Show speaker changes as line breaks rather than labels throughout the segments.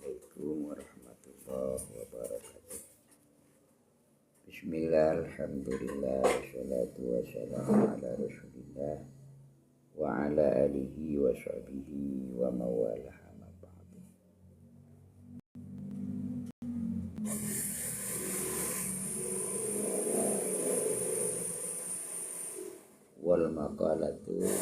Assalamualaikum warahmatullahi wabarakatuh. Bismillah, alhamdulillah, wassalatu wassalamu ala rasulillah wa ala alihi wa sahbihi wa mawalah ma ba'du. Wal maqalatu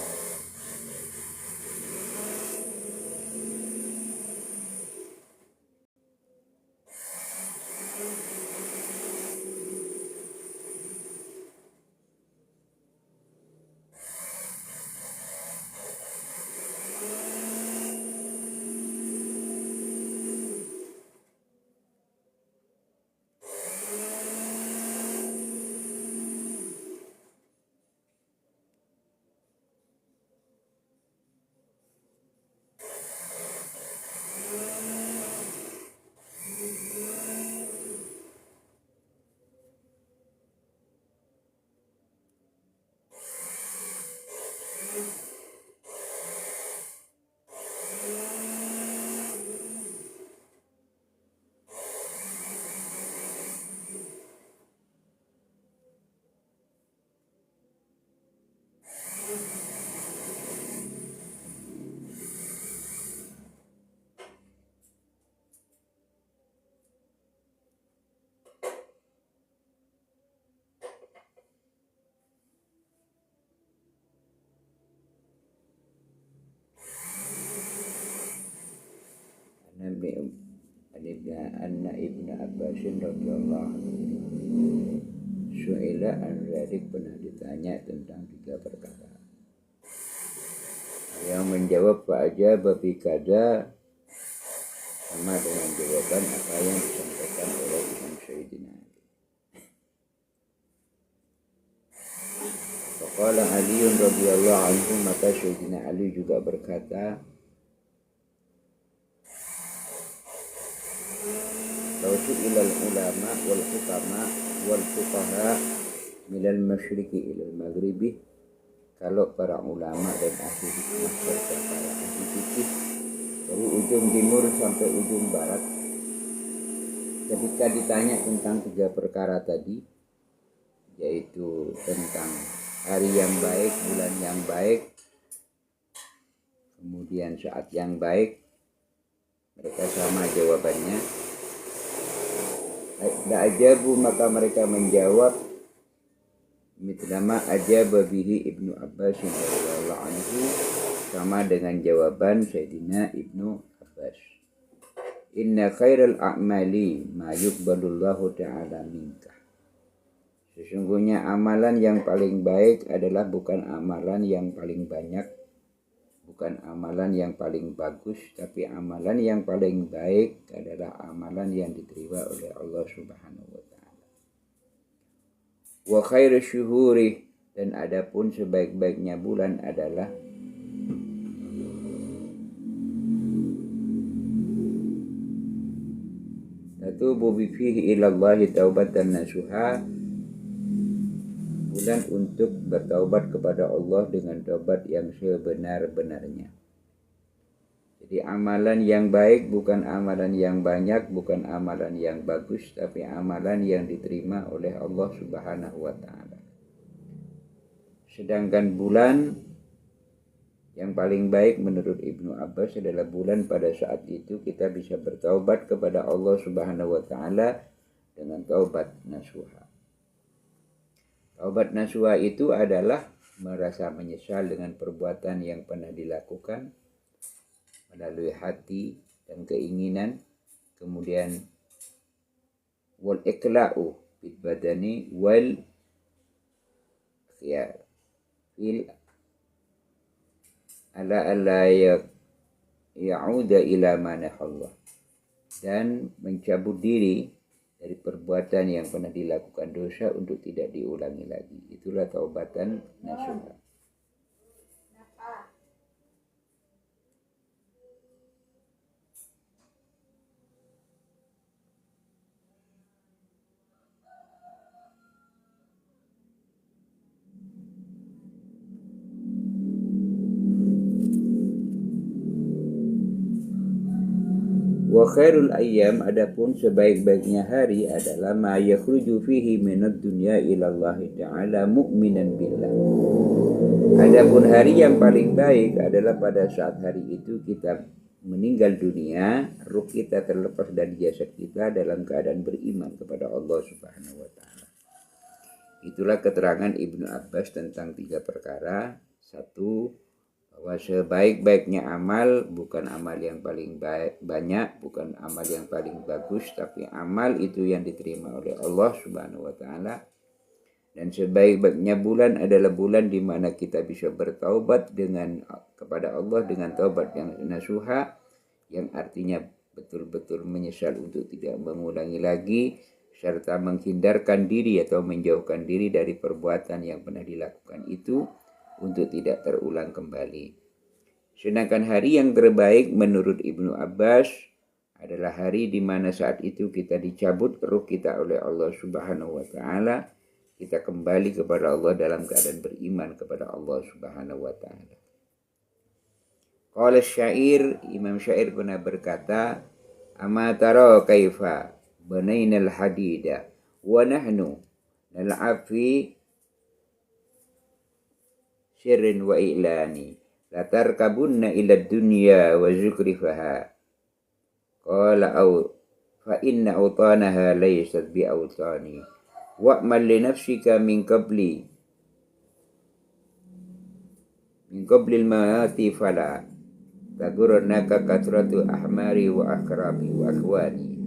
Anna ibn Abbas radhiyallahu anhu su'ila an dzalik, pernah ditanya tentang 3 perkara. Yang menjawab fa'ajaba bi kada sama dengan jawaban apa yang disampaikan oleh Imam Sayyidina Ali. Faqala Ali radhiyallahu anhu, maka Sayyidina Ali juga berkata, Lautu ilal ulama wal hukama wal fuqaha milal masyriqi ilal maghribi, kalau para ulama dan ahli hikmah serta para ahli fikih dari ujung timur sampai ujung barat, ketika ditanya tentang 3 perkara tadi, yaitu tentang hari yang baik, bulan yang baik, kemudian saat yang baik, mereka sama jawabannya. Da'ajabu, maka mereka menjawab mitlama ajaba bihi Ibnu Abbas radhiyallahu anhu, sama dengan jawaban Sayyidina Ibnu Abbas. Inna khairal a'mali ma yuqbalullahu ta'ala minka. Sesungguhnya amalan yang paling baik adalah bukan amalan yang paling banyak, bukan amalan yang paling bagus, tapi amalan yang paling baik adalah amalan yang diterima oleh Allah Subhanahu wa taala. Wa khairu syuhuri, dan adapun sebaik-baiknya bulan adalah tatubu fihi ila Allah taubatan nasuha, bulan untuk bertaubat kepada Allah dengan taubat yang sebenar-benarnya. Jadi amalan yang baik bukan amalan yang banyak, bukan amalan yang bagus, tapi amalan yang diterima oleh Allah Subhanahu wa taala. Sedangkan bulan yang paling baik menurut Ibnu Abbas adalah bulan pada saat itu kita bisa bertaubat kepada Allah Subhanahu wa taala dengan taubat nasuha. Taubat nasuha itu adalah merasa menyesal dengan perbuatan yang pernah dilakukan melalui hati dan keinginan, kemudian wal iqla'u bil badani wal fil ala ya'uda ila manahullah, dan mencabut diri dari perbuatan yang pernah dilakukan dosa untuk tidak diulangi lagi. Itulah taubatan nasuha. Wa khairul ayyam, adapun sebaik-baiknya hari adalah ma yakhruju fihi minad dunya ila Allah Ta'ala mu'minan billah. Adapun hari yang paling baik adalah pada saat hari itu kita meninggal dunia, ruh kita terlepas dari jasad kita dalam keadaan beriman kepada Allah Subhanahu wa taala. Itulah keterangan Ibnu Abbas tentang 3 perkara. 1, bahwa sebaik-baiknya amal bukan amal yang paling banyak, bukan amal yang paling bagus, tapi amal itu yang diterima oleh Allah Subhanahu wa taala. Dan sebaik-baiknya bulan adalah bulan di mana kita bisa bertaubat kepada Allah dengan taubat yang nasuha, yang artinya betul-betul menyesal untuk tidak mengulangi lagi, serta menghindarkan diri atau menjauhkan diri dari perbuatan yang pernah dilakukan itu untuk tidak terulang kembali. Sedangkan hari yang terbaik menurut Ibnu Abbas adalah hari di mana saat itu kita dicabut ruh kita oleh Allah Subhanahu wa taala. Kita kembali kepada Allah dalam keadaan beriman kepada Allah Subhanahu wa taala. Qala syair, Imam Syair pernah berkata, "Ama tara kaifa banainal hadida wa nahnu nal'ab fi sirrin wa i'lani la tarkabunna ila dunya wa zukrifaha." Qala fa inna awtanaha laysat bi awtani wa'mal li nafsika min qabli al-mawati fala tagurannaka kathratu ahmari wa akrabi wa akhwani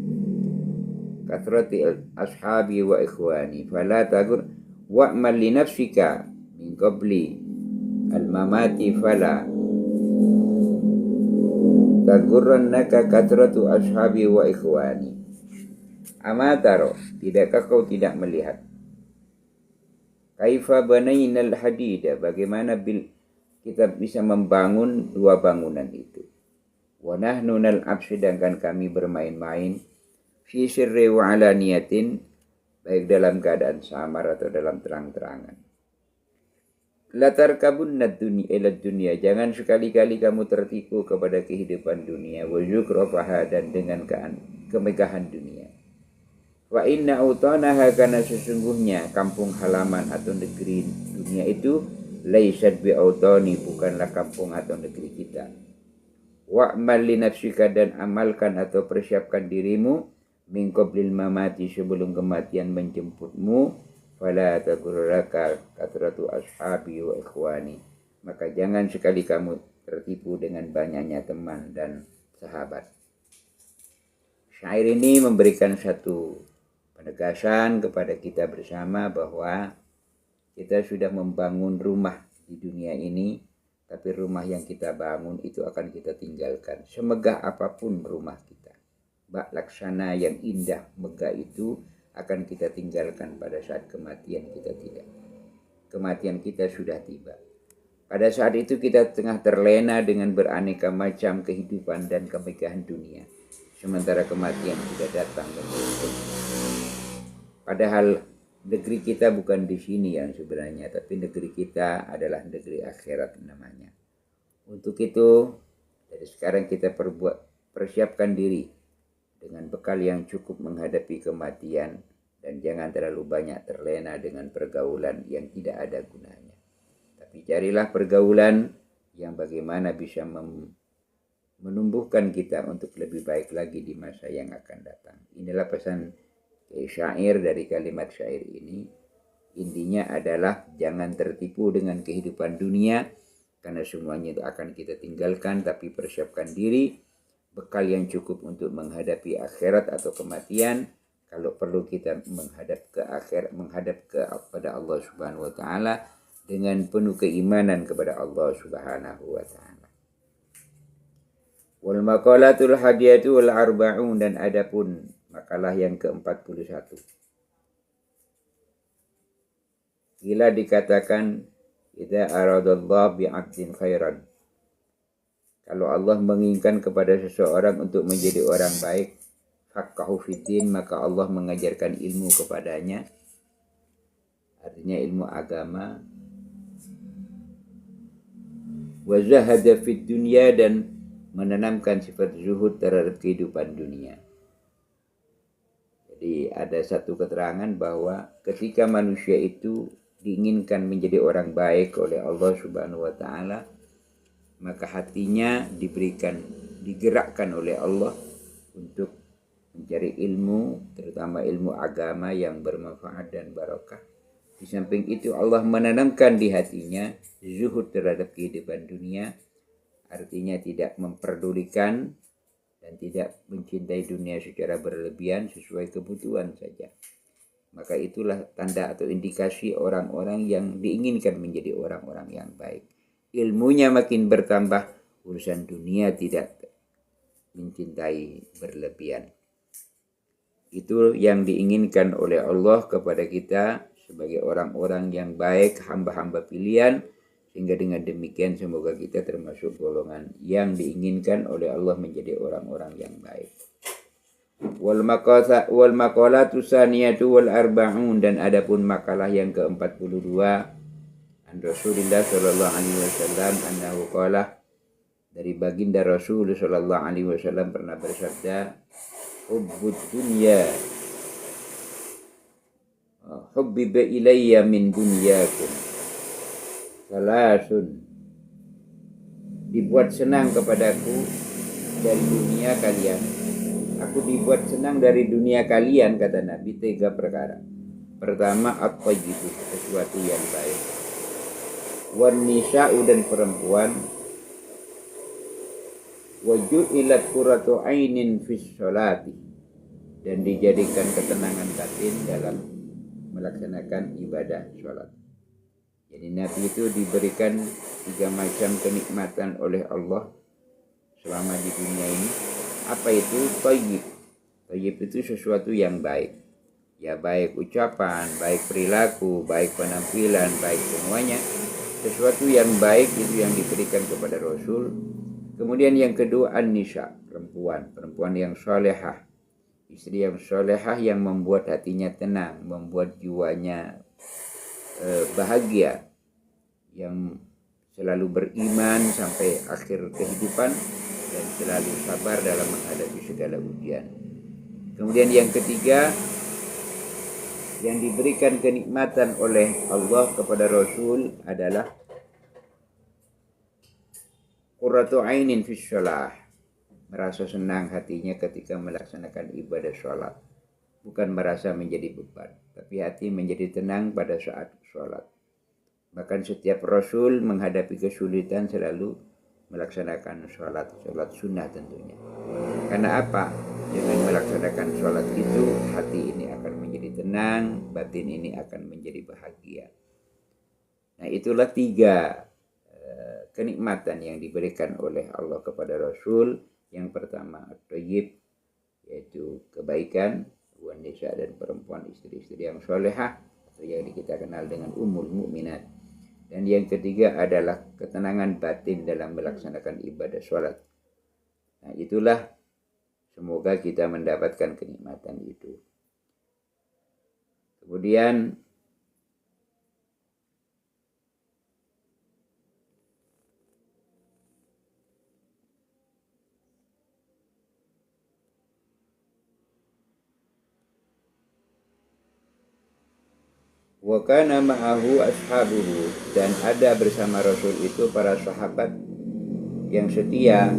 kathrati ashabi wa ikhwani fala tagur wa'mal li nafsika min qabli al-mamati fala tagurannaka kathratu ashabi wa ikhwani. Amataro, tidakkah kau tidak melihat? Kaifa banainal hadida, bagaimana kita bisa membangun 2 bangunan itu. Wa nahnu nal'ab, sedangkan kami bermain-main. Fi sirri wa alaniyatin, baik dalam keadaan samar atau dalam terang-terangan. Latar kabunna dunya ila dunya, jangan sekali-kali kamu tertipu kepada kehidupan dunia. Wa zukrafaha, dan dengan kemegahan dunia. Wa inna autanaha, karena sesungguhnya kampung halaman atau negeri dunia itu laisat bi autani, bukanlah kampung atau negeri kita. Wa'mal li nafsika, dan amalkan atau persiapkan dirimu min qablil mamati, sebelum kematian menjemputmu. Fala tagurraka kathratu ashabi wa ikhwani, maka jangan sekali kamu tertipu dengan banyaknya teman dan sahabat. Syair ini memberikan satu penegasan kepada kita bersama bahwa kita sudah membangun rumah di dunia ini, tapi rumah yang kita bangun itu akan kita tinggalkan. Semegah apapun rumah kita, bak laksana yang indah megah itu akan kita tinggalkan pada saat kematian kita tidak. Kematian kita sudah tiba. Pada saat itu kita tengah terlena dengan beraneka macam kehidupan dan kemegahan dunia. Sementara kematian sudah datang dan berikut. Padahal negeri kita bukan di sini yang sebenarnya, tapi negeri kita adalah negeri akhirat namanya. Untuk itu, dari sekarang kita persiapkan diri dengan bekal yang cukup menghadapi kematian, dan jangan terlalu banyak terlena dengan pergaulan yang tidak ada gunanya. Tapi carilah pergaulan yang bagaimana bisa menumbuhkan kita untuk lebih baik lagi di masa yang akan datang. Inilah pesan syair dari kalimat syair ini. Intinya adalah jangan tertipu dengan kehidupan dunia, karena semuanya itu akan kita tinggalkan, tapi persiapkan diri, bekal yang cukup untuk menghadapi akhirat atau kematian. Kalau perlu kita menghadap kepada Allah Subhanahu wa taala dengan penuh keimanan kepada Allah Subhanahu wa taala. Wal maqalatul hadiyatu wal arba'un, dan adapun makalah yang ke-41. Bila dikatakan idza aradallahu bi'abdin khairan, kalau Allah menginginkan kepada seseorang untuk menjadi orang baik, faqahu fiddin, maka Allah mengajarkan ilmu kepadanya, artinya ilmu agama. Wa zahada fid dunya, dan menanamkan sifat zuhud terhadap kehidupan dunia. Jadi ada satu keterangan bahwa ketika manusia itu diinginkan menjadi orang baik oleh Allah Subhanahu wa taala, maka hatinya digerakkan oleh Allah untuk mencari ilmu, terutama ilmu agama yang bermanfaat dan barokah. Di samping itu Allah menanamkan di hatinya zuhud terhadap kehidupan dunia, artinya tidak memperdulikan dan tidak mencintai dunia secara berlebihan, sesuai kebutuhan saja. Maka itulah tanda atau indikasi orang-orang yang diinginkan menjadi orang-orang yang baik. Ilmunya makin bertambah, urusan dunia tidak mencintai berlebihan. Itu yang diinginkan oleh Allah kepada kita sebagai orang-orang yang baik, hamba-hamba pilihan, sehingga dengan demikian semoga kita termasuk golongan yang diinginkan oleh Allah menjadi orang-orang yang baik. Wal maqalatu saniyatu wal arba'un, dan adapun makalah yang ke-42 an Rasulullah sallallahu alaihi wasallam annahu qala, dari baginda Rasul sallallahu alaihi wasallam pernah bersabda, hubbud dunya hubbiba ilayya min dunyakum salasun, dibuat senang kepadaku dari dunia kalian. Aku dibuat senang dari dunia kalian, kata Nabi, 3 perkara. Pertama, at-tayyibu, sesuatu yang baik. Wan nisa'u, dan perempuan. Wa ju'ilat qurratu ainin fis sholati, dan dijadikan ketenangan batin dalam melaksanakan ibadah sholat. Jadi Nabi itu diberikan 3 macam kenikmatan oleh Allah selama di dunia ini. Apa itu? Thayyib. Thayyib itu sesuatu yang baik. Ya, baik ucapan, baik perilaku, baik penampilan, baik semuanya. Sesuatu yang baik itu yang diberikan kepada Rasul. Kemudian yang kedua, an-nisa, perempuan yang solehah. Istri yang solehah yang membuat hatinya tenang, membuat jiwanya bahagia, yang selalu beriman sampai akhir kehidupan dan selalu sabar dalam menghadapi segala ujian. Kemudian yang ketiga, yang diberikan kenikmatan oleh Allah kepada Rasul adalah qurratu ainin fis shalah, merasa senang hatinya ketika melaksanakan ibadah sholat. Bukan merasa menjadi beban, tapi hati menjadi tenang pada saat sholat. Bahkan setiap Rasul menghadapi kesulitan selalu melaksanakan sholat sunnah tentunya. Karena apa? Dengan melaksanakan sholat itu, hati ini akan menjadi tenang, batin ini akan menjadi bahagia. Nah, itulah 3 kenikmatan yang diberikan oleh Allah kepada Rasul. Yang pertama, at-thayyib, yaitu kebaikan, wanita dan perempuan, istri-istri yang solehah, atau yang kita kenal dengan ummul mukminat. Dan yang ketiga adalah ketenangan batin dalam melaksanakan ibadah sholat. Nah, itulah, semoga kita mendapatkan kenikmatan itu. Kemudian wa kana ma'ahu ashabuhu, dan ada bersama Rasul itu para sahabat yang setia,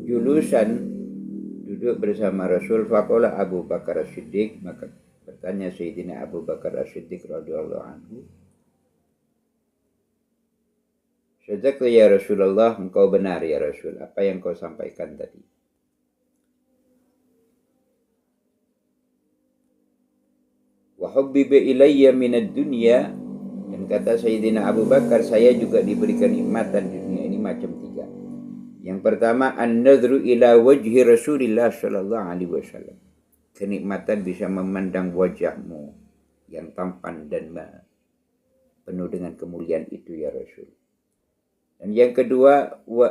julusan, duduk bersama Rasul. Faqala Abu Bakar As-Siddiq, maka bertanya Sayyidina Abu Bakar As-Siddiq radhiyallahu anhu, sadaqta ya Rasulullah, engkau benar ya Rasul, apa yang kau sampaikan tadi. Wa hubbiba ilayya minad dunya, dan kata Sayyidina Abu Bakar, saya juga diberikan nikmatan di dunia ini macam 3. Yang pertama, an-nadhru ila wajhi Rasulillah sallallahu alaihi wasallam, kenikmatan bisa memandang wajahmu yang tampan dan penuh dengan kemuliaan itu ya Rasul. Dan yang kedua, wa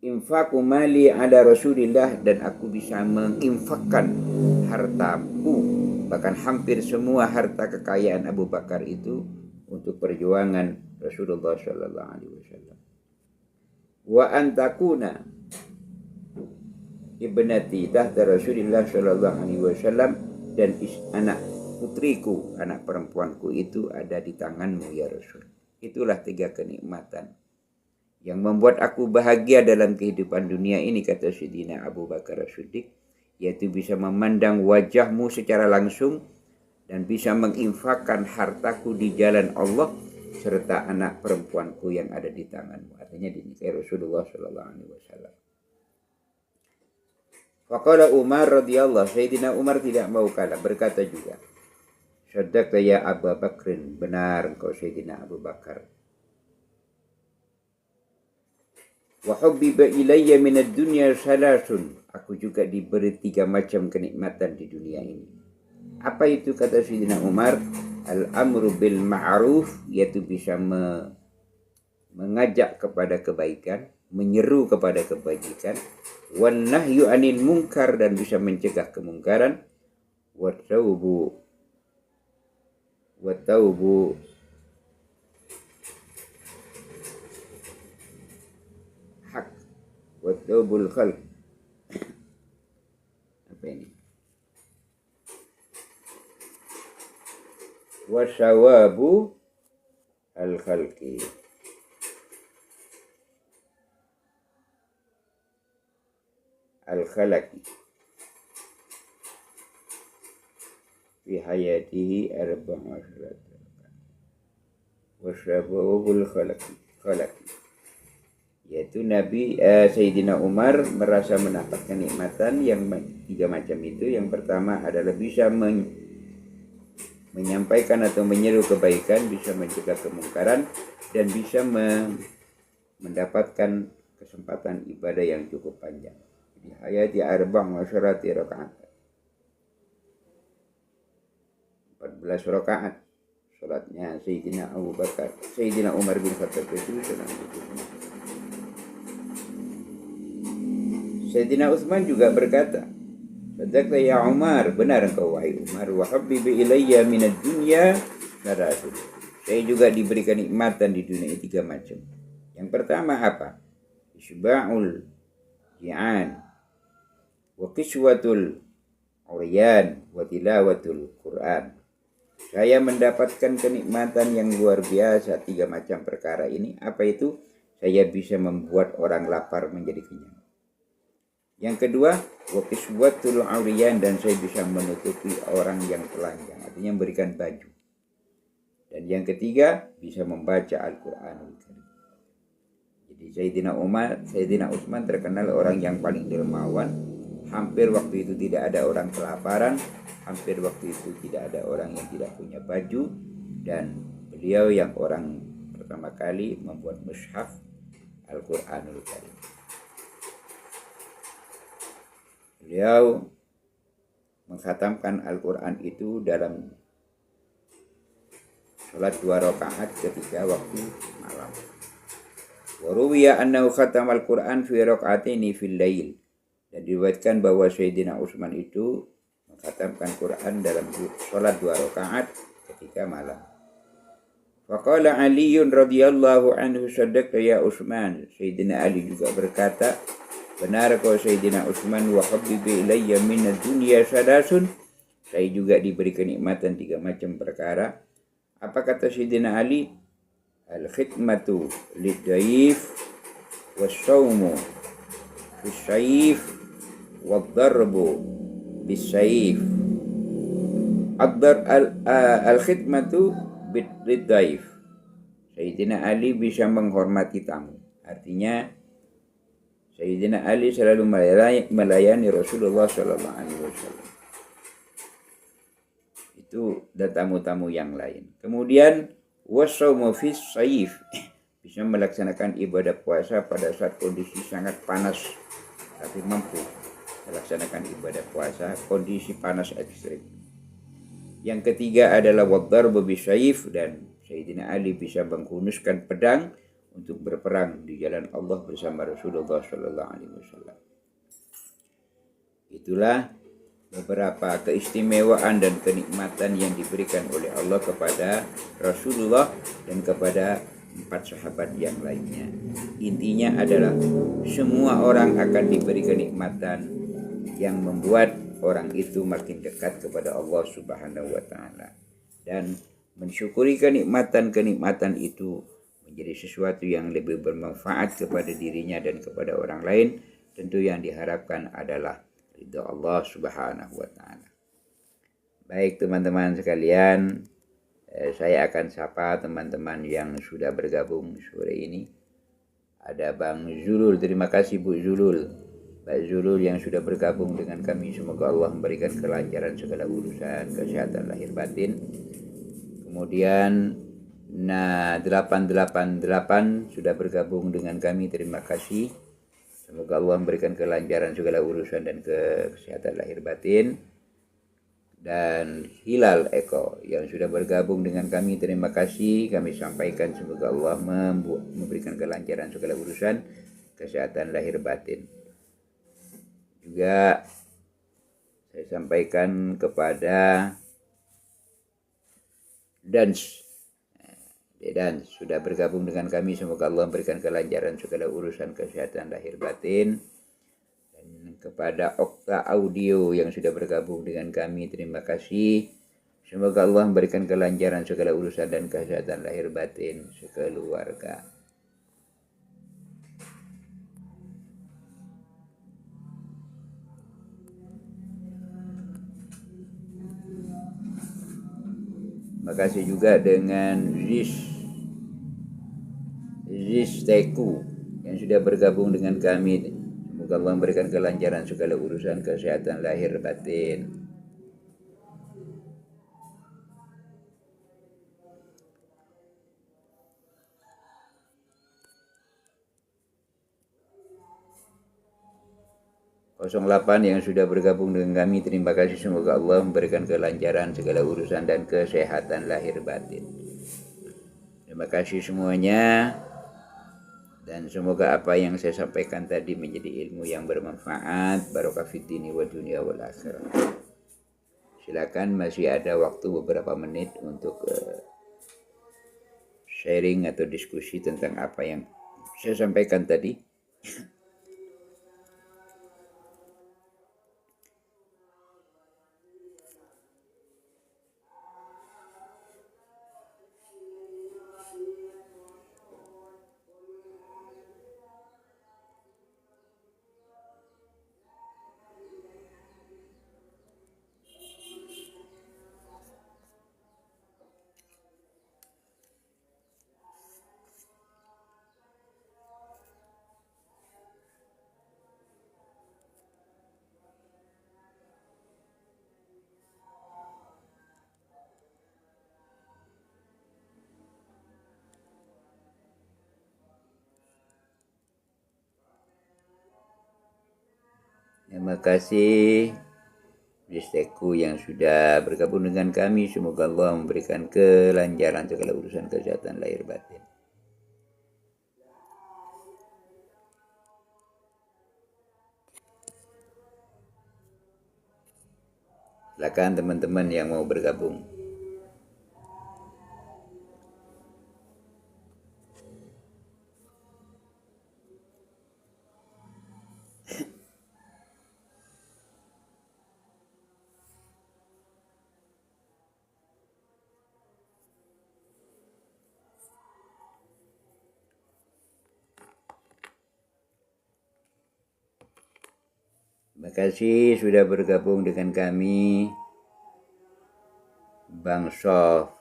infaqu mali ala Rasulillah, dan aku bisa menginfakkan hartaku, bahkan hampir semua harta kekayaan Abu Bakar itu untuk perjuangan Rasulullah sallallahu alaihi wasallam. wa antakuna ibnati tahta Rasulillah sallallahu alaihi wasallam, dan anak putriku, anak perempuanku itu ada di tanganmu ya Rasul. Itulah 3 kenikmatan yang membuat aku bahagia dalam kehidupan dunia ini, kata Sayyidina Abu Bakar As-Siddiq, yaitu bisa memandang wajahmu secara langsung dan bisa menginfakkan hartaku di jalan Allah serta anak perempuanku yang ada di tanganmu. Artinya dinikahi Rasulullah sallallahu alaihi wasallam. Faqala Umar radhiyallahu, Sayyidina Umar tidak mau kalah, berkata juga, Sadaqta ya Abu Bakrin, benar engkau Sayyidina Abu Bakar. Wa hubbiba ilayya minad dunya salasun, aku juga diberi 3 macam kenikmatan di dunia ini. Apa itu, kata Sayyidina Umar? Al-amru bil ma'ruf, yaitu bisa mengajak kepada kebaikan, menyeru kepada kebajikan, wan nahyu anil munkar, dan bisa mencegah kemungkaran, wa taubu hak, wa taubul khalq. Apa ini? Wa syawabu al khalqi. Al-khalaqi fi hayatihi 14 wasyabahul khalaqi, yaitu Nabi Sayyidina Umar merasa mendapat kenikmatan yang 3 macam itu. Yang pertama adalah bisa menyampaikan atau menyeru kebaikan, bisa mencegah kemungkaran, dan bisa mendapatkan kesempatan ibadah yang cukup panjang. Di hayati 14 rakaat, 14 rakaat salatnya Sayyidina Abu Bakar, Sayyidina Umar bin Khattab itu. Sayyidina Utsman juga berkata, Sadaqta ya Umar, benar engkau wahai Umar, wa habbibi ilayya minad dunya salasun, saya juga diberikan nikmatan di dunia ini 3 macam. Yang pertama apa? Isba'ul ji'an, wa kiswatul uryan, wa tilawatul Quran. Saya mendapatkan kenikmatan yang luar biasa 3 macam perkara ini. Apa itu? Saya bisa membuat orang lapar menjadi kenyang. Yang kedua, wa kiswatul uryan, dan saya bisa menutupi orang yang telanjang, artinya memberikan baju. Dan yang ketiga, bisa membaca Al-Qur'anul Karim. Jadi Sayyidina Utsman terkenal orang yang paling dermawan. Hampir waktu itu tidak ada orang kelaparan, hampir waktu itu tidak ada orang yang tidak punya baju, dan beliau yang orang pertama kali membuat mushaf Al-Qur'anul Karim. Beliau mengkhatamkan Al-Qur'an itu dalam salat 2 rakaat ketika waktu malam. Wa ruwiya annahu khatama al-Qur'an fi raka'ataini fil lail. Dan diriwayatkan bahwa Sayyidina Utsman itu mengkhatamkan Quran dalam salat 2 rakaat ketika malam. Faqala Ali radhiyallahu anhu, sadaqta ya Utsman. Sayyidina Ali juga berkata, benar kau Sayyidina Utsman, wa habbibi ilayya minad dunya salasun, saya juga diberi kenikmatan 3 macam perkara. Apa kata Sayyidina Ali? Al-khidmatu lid-daif, was-sawmu fis-sayf, wad-darbu bis-sayf. Al-khidmatu lid-daif, Sayyidina Ali bisa menghormati tamu. Artinya Sayyidina Ali selalu melayani Rasulullah sallallahu alaihi wasallam. Itu dan tamu-tamu yang lain. Kemudian wasaumu fis sayif, bisa melaksanakan ibadah puasa pada saat kondisi sangat panas tapi mampu melaksanakan ibadah puasa kondisi panas ekstrim. Yang ketiga adalah waddarbu bisayif, dan Sayyidina Ali bisa menghunuskan pedang untuk berperang di jalan Allah bersama Rasulullah sallallahu alaihi wasallam. Itulah beberapa keistimewaan dan kenikmatan yang diberikan oleh Allah kepada Rasulullah dan kepada empat sahabat yang lainnya. Intinya adalah semua orang akan diberi kenikmatan yang membuat orang itu makin dekat kepada Allah Subhanahu wa taala, dan mensyukuri kenikmatan-kenikmatan itu menjadi sesuatu yang lebih bermanfaat kepada dirinya dan kepada orang lain. Tentu yang diharapkan adalah ridha Allah Subhanahu wa taala. Baik teman-teman sekalian, saya akan sapa teman-teman yang sudah bergabung sore ini. Ada Bang Zulul, terima kasih Bu Zulul. Pak Zulul yang sudah bergabung dengan kami, semoga Allah memberikan kelancaran segala urusan, kesehatan lahir batin. Kemudian 888 sudah bergabung dengan kami, terima kasih. Semoga Allah memberikan kelancaran segala urusan dan kesehatan lahir batin. Dan Hilal Eko yang sudah bergabung dengan kami, terima kasih. Kami sampaikan semoga Allah memberikan kelancaran segala urusan, kesehatan lahir batin. Juga saya sampaikan kepada Dans sudah bergabung dengan kami, semoga Allah memberikan kelancaran segala urusan, kesehatan lahir batin. Dan kepada Okta Audio yang sudah bergabung dengan kami, terima kasih. Semoga Allah memberikan kelancaran segala urusan dan kesehatan lahir batin sekeluarga. Terima kasih juga dengan Teku yang sudah bergabung dengan kami. Semoga Allah memberikan kelancaran segala urusan, kesehatan lahir batin. (08) yang sudah bergabung dengan kami, terima kasih. Semoga Allah memberikan kelancaran segala urusan dan kesehatan lahir batin. Terima kasih semuanya. Dan semoga apa yang saya sampaikan tadi menjadi ilmu yang bermanfaat. Barokah fid dini wa dunya wal akhirah. Silakan, masih ada waktu beberapa menit untuk sharing atau diskusi tentang apa yang saya sampaikan tadi. Terima kasih Teku yang sudah bergabung dengan kami. Semoga Allah memberikan kelancaran segala urusan, kesehatan lahir batin. Silakan teman-teman yang mau bergabung. Terima kasih sudah bergabung dengan kami, Bang Softel.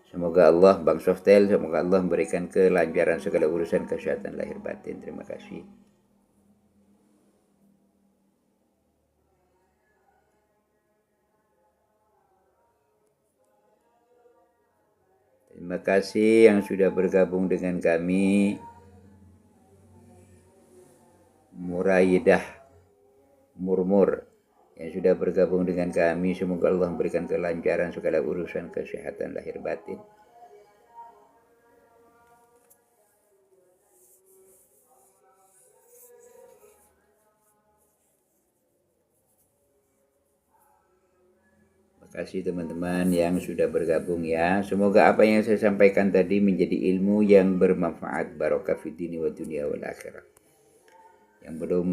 Semoga Allah memberikan kelancaran segala urusan, kesehatan lahir batin. Terima kasih. Terima kasih yang sudah bergabung dengan kami, Muraidah Murmur yang sudah bergabung dengan kami. Semoga Allah memberikan kelancaran segala urusan, kesehatan lahir batin. Terima kasih teman-teman yang sudah bergabung ya. Semoga apa yang saya sampaikan tadi menjadi ilmu yang bermanfaat, barokah fid dini wa dunya wal akhirah. Yang belum,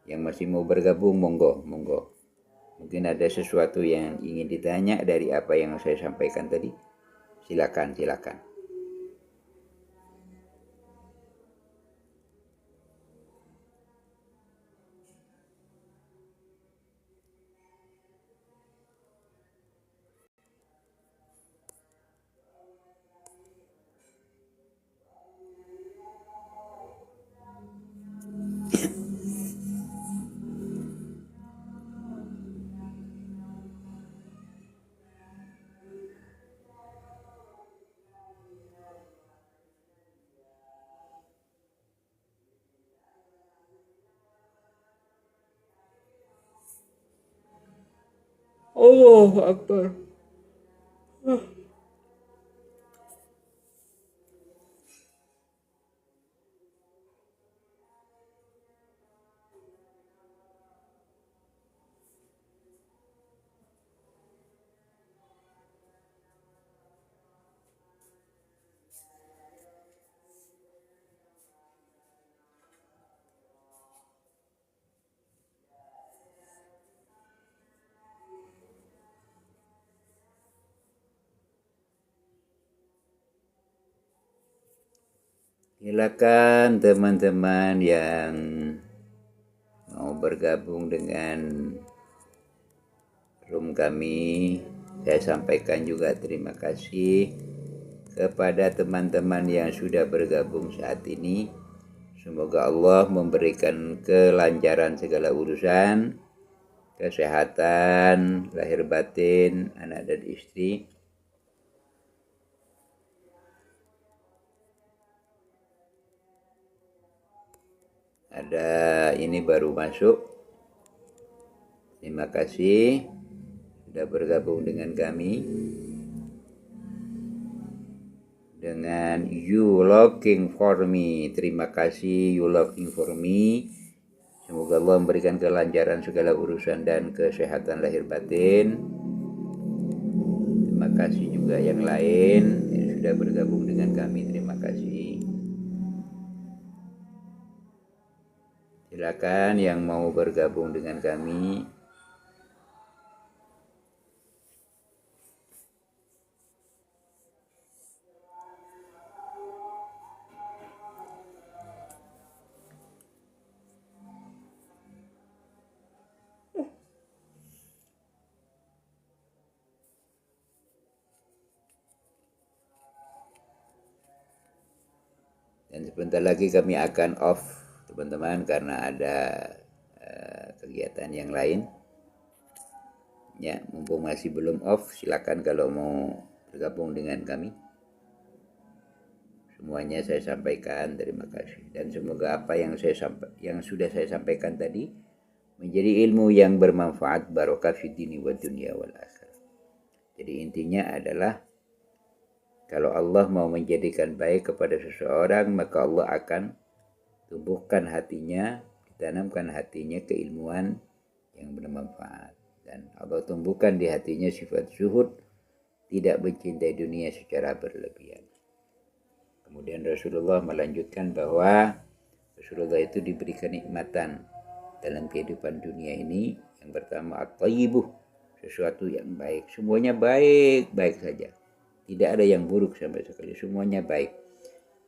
yang masih mau bergabung, monggo. Mungkin ada sesuatu yang ingin ditanya dari apa yang saya sampaikan tadi. Silakan. Allahu Akbar. Silakan teman-teman yang mau bergabung dengan room kami. Saya sampaikan juga terima kasih kepada teman-teman yang sudah bergabung saat ini. Semoga Allah memberikan kelancaran segala urusan, kesehatan, lahir batin, anak dan istri. Ada ini baru masuk. Terima kasih sudah bergabung dengan kami. Dengan You Looking For Me. Terima kasih You Looking For Me. Semoga Allah memberikan kelancaran segala urusan dan kesehatan lahir batin. Terima kasih juga yang lain yang sudah bergabung dengan kami. Terima kasih. Silakan yang mau bergabung dengan kami. Dan sebentar lagi kami akan off teman-teman karena ada kegiatan yang lain. Ya, mumpung masih belum off, silakan kalau mau bergabung dengan kami. Semuanya saya sampaikan, terima kasih. Dan semoga apa yang sudah saya sampaikan tadi menjadi ilmu yang bermanfaat, barokah fid dini wa dunya wal akhirah. Jadi intinya adalah kalau Allah mau menjadikan baik kepada seseorang, maka Allah akan tumbuhkan hatinya, ditanamkan hatinya keilmuan yang bermanfaat. Dan Allah tumbuhkan di hatinya sifat zuhud, tidak mencintai dunia secara berlebihan. Kemudian Rasulullah melanjutkan bahwa Rasulullah itu diberi kenikmatan dalam kehidupan dunia ini. Yang pertama at-thayyibuh, sesuatu yang baik. Semuanya baik saja. Tidak ada yang buruk sampai sekali, semuanya baik.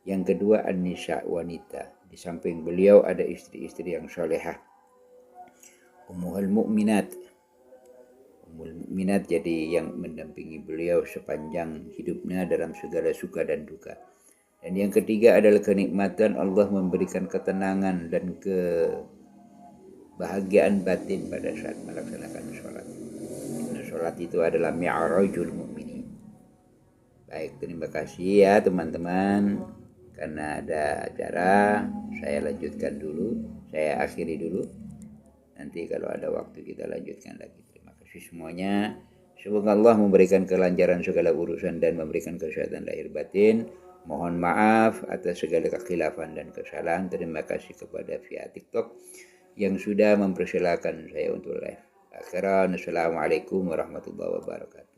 Yang kedua an-nisa, wanita. Di samping beliau ada istri-istri yang salehah. Ummul mukminat. Ummul mukminat jadi yang mendampingi beliau sepanjang hidupnya dalam segala suka dan duka. Dan yang ketiga adalah kenikmatan Allah memberikan ketenangan dan kebahagiaan batin pada saat melaksanakan sholat. Karena sholat itu adalah mi'rajul mu'minin. Baik, terima kasih ya teman-teman. Karena ada acara, saya lanjutkan dulu. Saya akhiri dulu. Nanti kalau ada waktu kita lanjutkan lagi. Terima kasih semuanya. Semoga Allah memberikan kelancaran segala urusan dan memberikan kesehatan lahir batin. Mohon maaf atas segala kekhilafan dan kesalahan. Terima kasih kepada via TikTok yang sudah mempersilahkan saya untuk live. akhiran. Assalamualaikum warahmatullahi wabarakatuh.